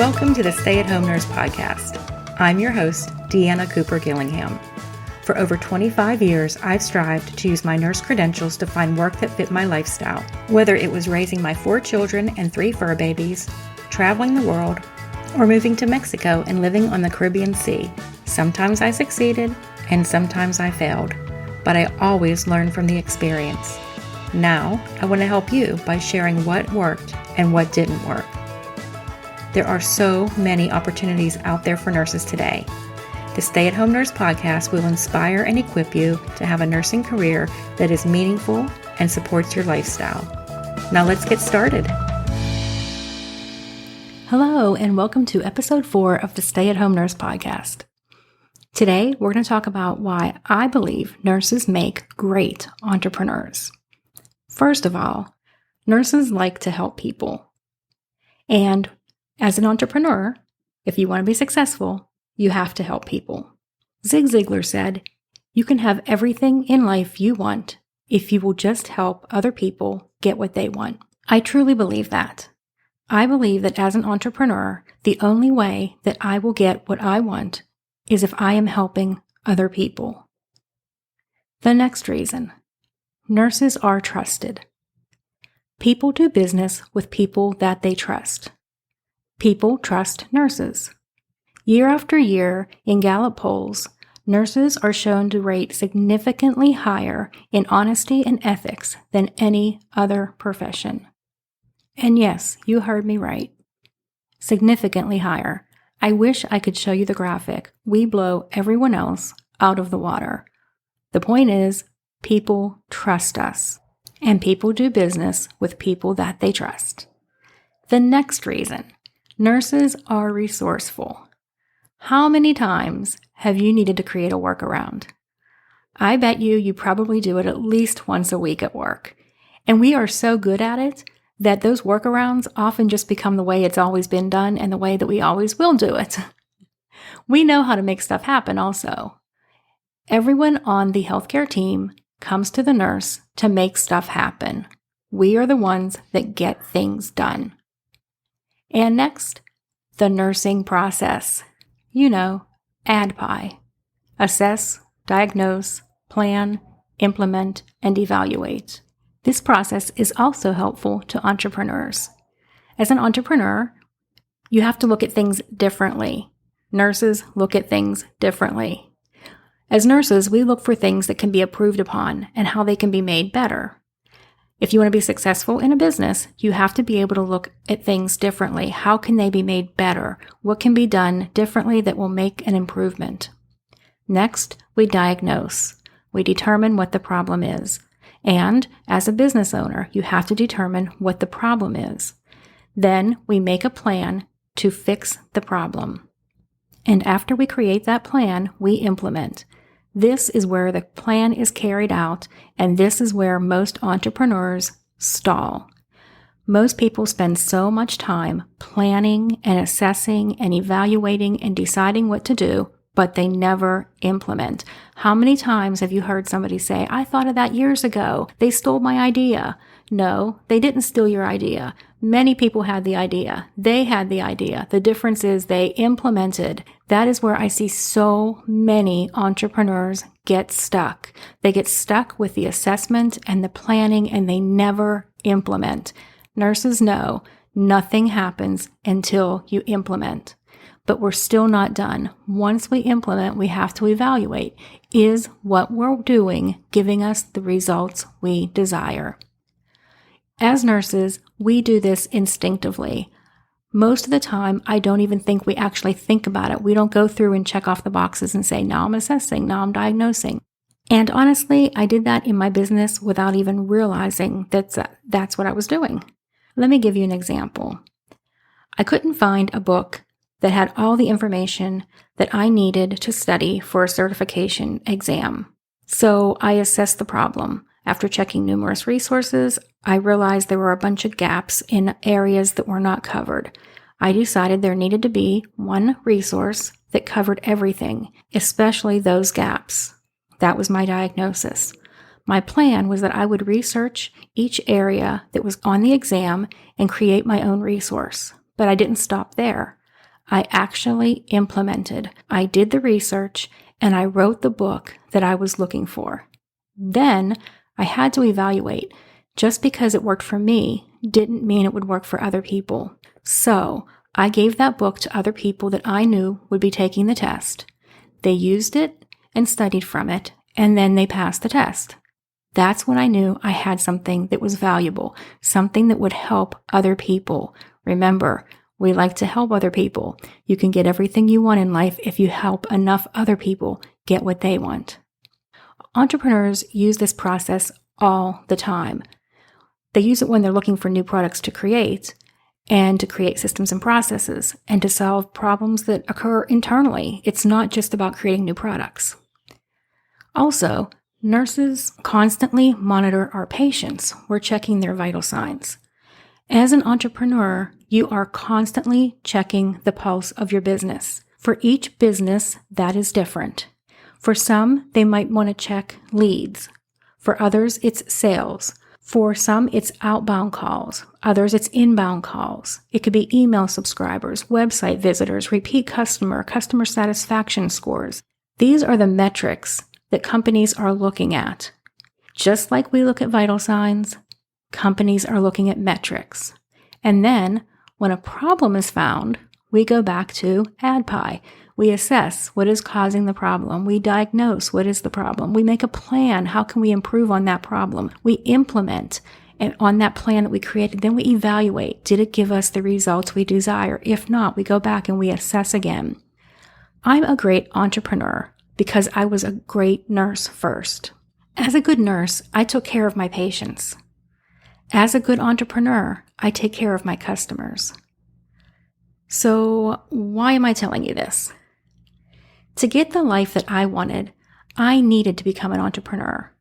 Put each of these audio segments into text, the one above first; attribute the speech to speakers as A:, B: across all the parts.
A: Welcome to the Stay-at-Home Nurse Podcast. I'm your host, Deanna Cooper Gillingham. For over 25 years, I've strived to use my nurse credentials to find work that fit my lifestyle, whether it was raising my 4 children and 3 fur babies, traveling the world, or moving to Mexico and living on the Caribbean Sea. Sometimes I succeeded, and sometimes I failed, but I always learned from the experience. Now, I want to help you by sharing what worked and what didn't work. There are so many opportunities out there for nurses today. The Stay-at-Home Nurse Podcast will inspire and equip you to have a nursing career that is meaningful and supports your lifestyle. Now let's get started. Hello, and welcome to episode 4 of the Stay-at-Home Nurse Podcast. Today, we're going to talk about why I believe nurses make great entrepreneurs. First of all, nurses like to help people. And as an entrepreneur, if you want to be successful, you have to help people. Zig Ziglar said, "You can have everything in life you want if you will just help other people get what they want." I truly believe that. I believe that as an entrepreneur, the only way that I will get what I want is if I am helping other people. The next reason, nurses are trusted. People do business with people that they trust. People trust nurses. Year after year, in Gallup polls, nurses are shown to rate significantly higher in honesty and ethics than any other profession. And yes, you heard me right. Significantly higher. I wish I could show you the graphic. We blow everyone else out of the water. The point is, people trust us, and people do business with people that they trust. The next reason, nurses are resourceful. How many times have you needed to create a workaround? I bet you probably do it at least once a week at work. And we are so good at it that those workarounds often just become the way it's always been done and the way that we always will do it. We know how to make stuff happen also. Everyone on the healthcare team comes to the nurse to make stuff happen. We are the ones that get things done. And next, the nursing process. You know, ADPI. Assess, diagnose, plan, implement, and evaluate. This process is also helpful to entrepreneurs. As an entrepreneur, you have to look at things differently. Nurses look at things differently. As nurses, we look for things that can be improved upon and how they can be made better. If you want to be successful in a business, you have to be able to look at things differently. How can they be made better? What can be done differently that will make an improvement? Next, we diagnose. We determine what the problem is. And as a business owner, you have to determine what the problem is. Then we make a plan to fix the problem. And after we create that plan, we implement. This is where the plan is carried out, and this is where most entrepreneurs stall. Most people spend so much time planning and assessing and evaluating and deciding what to do, but they never implement. How many times have you heard somebody say, "I thought of that years ago. They stole my idea"? No, they didn't steal your idea. Many people had the idea. They had the idea. The difference is they implemented. That is where I see so many entrepreneurs get stuck. They get stuck with the assessment and the planning, and they never implement. Nurses know nothing happens until you implement. But we're still not done. Once we implement, we have to evaluate. Is what we're doing giving us the results we desire? As nurses, we do this instinctively. Most of the time, I don't even think we actually think about it. We don't go through and check off the boxes and say, now I'm assessing, now I'm diagnosing. And honestly, I did that in my business without even realizing that's what I was doing. Let me give you an example. I couldn't find a book that had all the information that I needed to study for a certification exam. So I assessed the problem. After checking numerous resources, I realized there were a bunch of gaps in areas that were not covered. I decided there needed to be one resource that covered everything, especially those gaps. That was my diagnosis. My plan was that I would research each area that was on the exam and create my own resource. But I didn't stop there. I actually implemented. I did the research and I wrote the book that I was looking for. Then I had to evaluate. Just because it worked for me didn't mean it would work for other people. So I gave that book to other people that I knew would be taking the test. They used it and studied from it, and then they passed the test. That's when I knew I had something that was valuable, something that would help other people. Remember, we like to help other people. You can get everything you want in life if you help enough other people get what they want. Entrepreneurs use this process all the time. They use it when they're looking for new products to create and to create systems and processes and to solve problems that occur internally. It's not just about creating new products. Also, nurses constantly monitor our patients. We're checking their vital signs. As an entrepreneur, you are constantly checking the pulse of your business. For each business, that is different. For some, they might want to check leads. For others, it's sales. For some, it's outbound calls. Others, it's inbound calls. It could be email subscribers, website visitors, repeat customer satisfaction scores. These are the metrics that companies are looking at. Just like we look at vital signs, companies are looking at metrics. And then, when a problem is found, we go back to ADPI. We assess what is causing the problem. We diagnose what is the problem. We make a plan. How can we improve on that problem? We implement on that plan that we created. Then we evaluate. Did it give us the results we desire? If not, we go back and we assess again. I'm a great entrepreneur because I was a great nurse first. As a good nurse, I took care of my patients. As a good entrepreneur, I take care of my customers. So why am I telling you this? To get the life that I wanted, I needed to become an entrepreneur.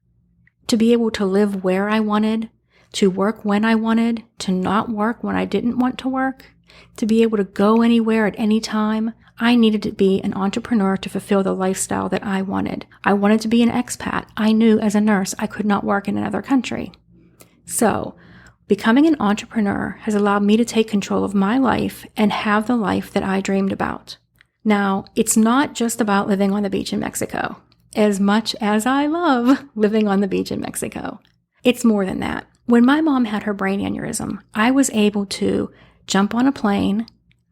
A: To be able to live where I wanted, to work when I wanted, to not work when I didn't want to work, to be able to go anywhere at any time, I needed to be an entrepreneur to fulfill the lifestyle that I wanted. I wanted to be an expat. I knew as a nurse I could not work in another country. So, becoming an entrepreneur has allowed me to take control of my life and have the life that I dreamed about. Now, it's not just about living on the beach in Mexico, as much as I love living on the beach in Mexico. It's more than that. When my mom had her brain aneurysm, I was able to jump on a plane,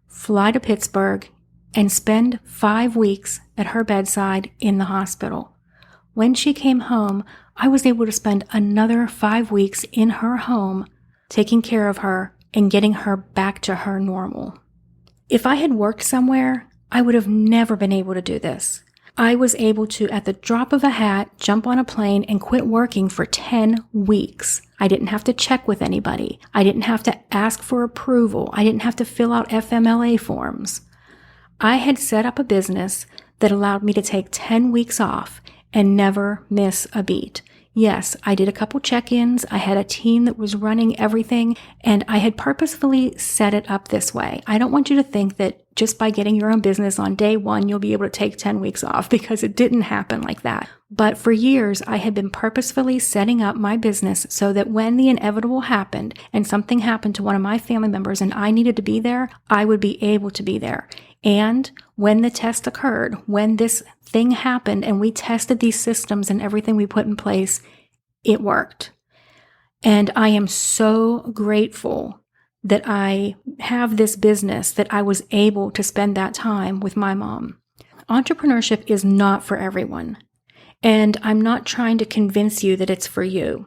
A: fly to Pittsburgh, and spend 5 weeks at her bedside in the hospital. When she came home, I was able to spend another 5 weeks in her home, taking care of her and getting her back to her normal. If I had worked somewhere, I would have never been able to do this. I was able to, at the drop of a hat, jump on a plane and quit working for 10 weeks. I didn't have to check with anybody. I didn't have to ask for approval. I didn't have to fill out FMLA forms. I had set up a business that allowed me to take 10 weeks off and never miss a beat. Yes, I did a couple check-ins. I had a team that was running everything, and I had purposefully set it up this way. I don't want you to think that just by getting your own business on day one, you'll be able to take 10 weeks off, because it didn't happen like that. But for years, I had been purposefully setting up my business so that when the inevitable happened and something happened to one of my family members and I needed to be there, I would be able to be there. And when the test occurred, when this thing happened and we tested these systems and everything we put in place, it worked. And I am so grateful that I have this business, that I was able to spend that time with my mom. Entrepreneurship is not for everyone. And I'm not trying to convince you that it's for you.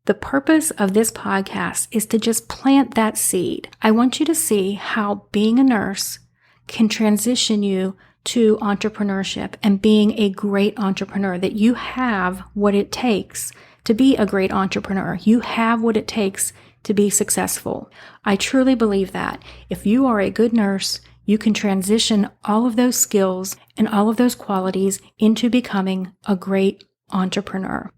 A: The purpose of this podcast is to just plant that seed. I want you to see how being a nurse can transition you to entrepreneurship and being a great entrepreneur, that you have what it takes to be a great entrepreneur. You have what it takes to be successful. I truly believe that. If you are a good nurse, you can transition all of those skills and all of those qualities into becoming a great entrepreneur.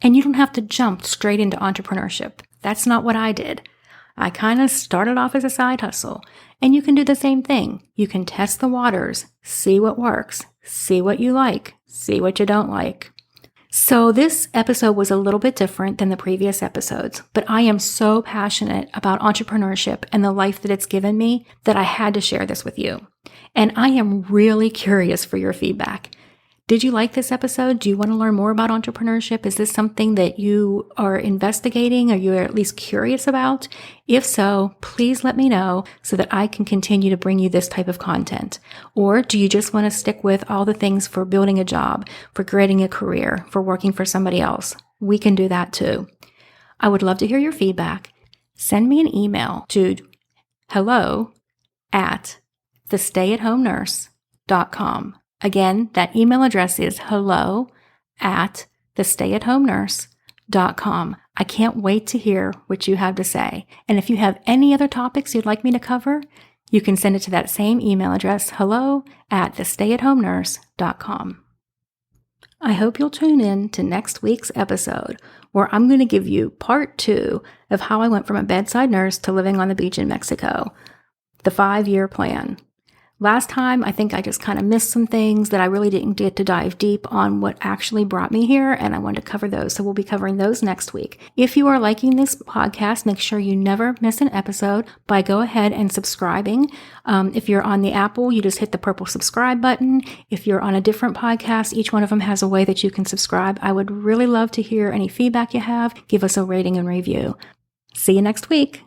A: And you don't have to jump straight into entrepreneurship. That's not what I did. I kind of started off as a side hustle. And you can do the same thing. You can test the waters, see what works, see what you like, see what you don't like. So this episode was a little bit different than the previous episodes, but I am so passionate about entrepreneurship and the life that it's given me that I had to share this with you. And I am really curious for your feedback. Did you like this episode? Do you want to learn more about entrepreneurship? Is this something that you are investigating or you're at least curious about? If so, please let me know so that I can continue to bring you this type of content. Or do you just want to stick with all the things for building a job, for creating a career, for working for somebody else? We can do that too. I would love to hear your feedback. Send me an email to hello@thestayathomenurse.com. Again, that email address is hello@thestayathomenurse.com. I can't wait to hear what you have to say. And if you have any other topics you'd like me to cover, you can send it to that same email address, hello@thestayathomenurse.com. I hope you'll tune in to next week's episode, where I'm going to give you part 2 of how I went from a bedside nurse to living on the beach in Mexico, the 5-year plan. Last time, I think I just kind of missed some things that I really didn't get to dive deep on what actually brought me here, and I wanted to cover those. So we'll be covering those next week. If you are liking this podcast, make sure you never miss an episode by go ahead and subscribing. If you're on the Apple, you just hit the purple subscribe button. If you're on a different podcast, each one of them has a way that you can subscribe. I would really love to hear any feedback you have. Give us a rating and review. See you next week.